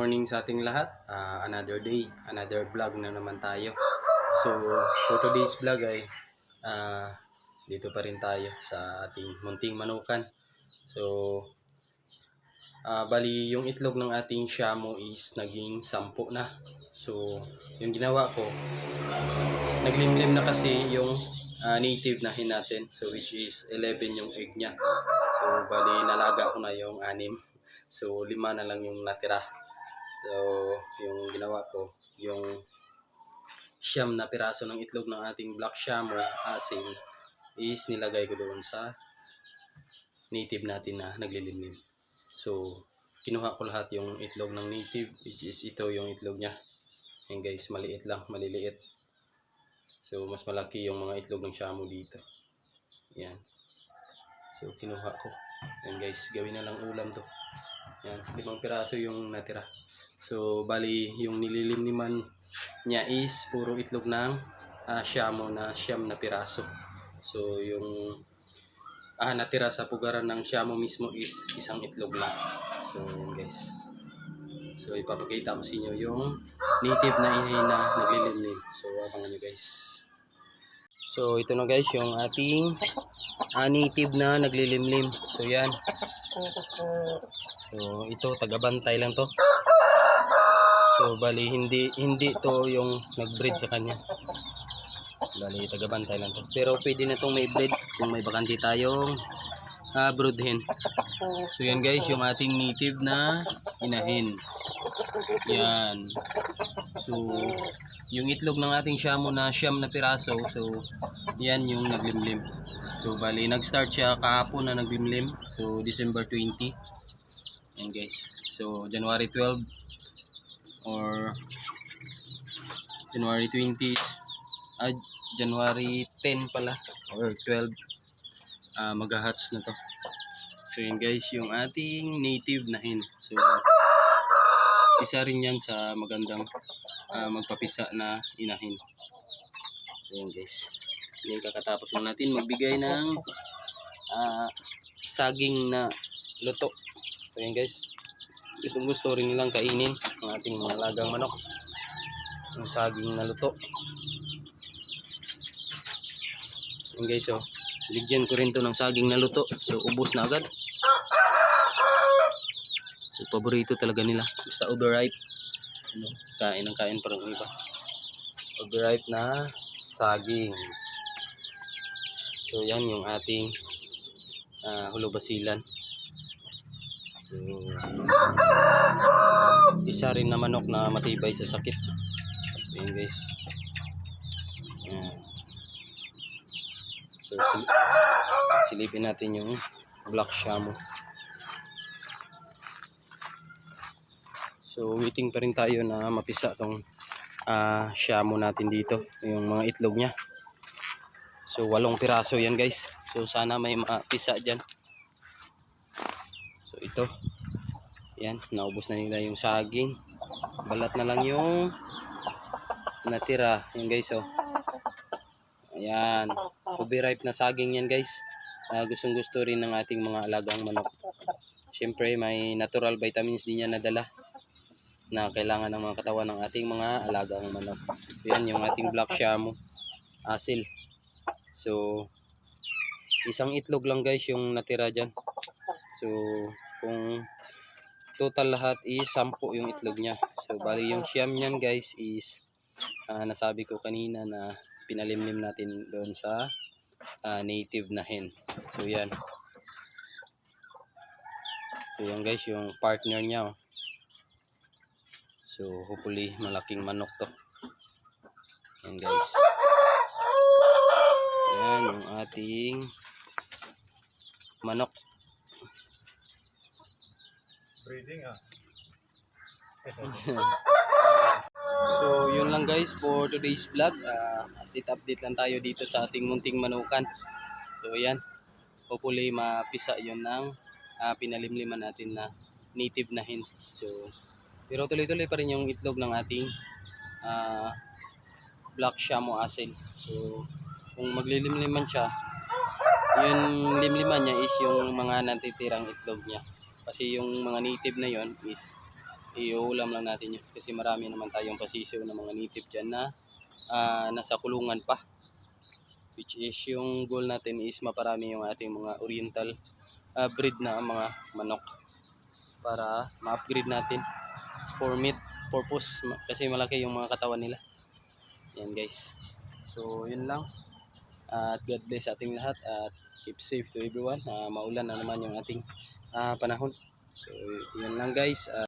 Morning sa ating lahat. Another day, another vlog na naman tayo. So, for today's vlog ay dito pa rin tayo sa ating munting manukan. So, bali yung itlog ng ating Shamu is naging 10 na. So, yung ginawa ko, naglimlim na kasi yung native na hin natin. So, which is 11 yung egg niya. So, bali nalaga ko na yung 6. So, 5 na lang yung natira. So, yung ginawa ko, yung siyam na piraso ng itlog ng ating black Shamu asin is nilagay ko doon sa native natin na naglilimlim. So, kinuha ko lahat yung itlog ng native, which is ito yung itlog niya. Yan guys, maliit lang, maliliit. So, mas malaki yung mga itlog ng Shamu dito. Yan. So, kinuha ko. Yan guys, gawin na lang ulam to. Yan, 5 piraso yung natira. So, bali, yung nililimliman niya is puro itlog ng Shamu na siyam na piraso. So, yung natira sa pugaran ng Shamu mismo is isang itlog lang. So, guys. So, ipapakita ko sa inyo yung native na inahin na naglilimlim. So, abangan nyo guys. So, ito na guys yung ating native na naglilimlim. So, yan. So, ito, tagabantay lang to. So, bali, hindi to yung nag-breed sa kanya. Bali, tagabantay lang to. Pero, pwede na itong may breed kung may bakanti tayong brood hen. So, yan guys, yung ating native na inahin. Yan. So, yung itlog ng ating Shamu na siyam na piraso. So, yan yung naglimlim. So, bali, nag-start siya kahapon na naglimlim. So, December 20. Yan guys. So, January 12 or January 20, January 10 pala or 12 mag-hatch na to. So yun guys yung ating native na hen. So isa rin yan sa magandang magpapisa na inahin. So yun guys, yan kakatapos lang natin magbigay ng saging na luto. So yun guys, gusto rin nilang kainin ang ating mga alagang manok, yung saging na luto. Yan guys, so ligyan ko rin to ng saging na luto. So ubos na agad. So, paborito talaga nila, basta overripe. Kain ng kain parang iba. Overripe na saging. So yan yung ating hulubasilan. So, isa rin na manok na matibay sa sakit. Ayan guys. Ayan. So silipin natin yung black Shamu. So waiting pa rin tayo na mapisa tong Shamu natin dito, yung mga itlog niya. So 8 piraso yan guys. So sana may mapisa dyan. So ito, yan, naubos na nila yung saging. Balat na lang yung natira. Yan guys, oh. Ayan, overripe na saging yan guys. Gustong gusto rin ng ating mga alagang manok. Siyempre may natural vitamins din yan nadala na kailangan ng mga katawan ng ating mga alagang manok. Yan yung ating black Shamu asil. So isang itlog lang guys yung natira dyan. So kung total lahat is 10 yung itlog niya. So bali yung siyam niyan guys is nasabi ko kanina na pinalimlim natin doon sa native na hen. So yan. So yan guys yung partner niya, oh. So hopefully malaking manok to. Yan guys. Yan yung ating manok. Breeding So yun lang guys for today's vlog. Update lang tayo dito sa ating munting manukan. So yan, hopefully mapisa yun ng pinalimliman natin na native na hen. So pero tuloy-tuloy pa rin yung itlog ng ating black Shamu asil. So kung maglilimliman siya, yung limliman niya is yung mga natitirang itlog niya. Kasi yung mga native na yon is iulam lang natin yun. Kasi marami naman tayong pasisiw ng mga native dyan na nasa kulungan pa. Which is yung goal natin is maparami yung ating mga oriental breed na mga manok. Para ma-upgrade natin for meat purpose. Kasi malaki yung mga katawan nila. Yan guys. So yun lang. At God bless ating lahat. At keep safe to everyone. Maulan na naman yung ating panahon. So yun lang guys.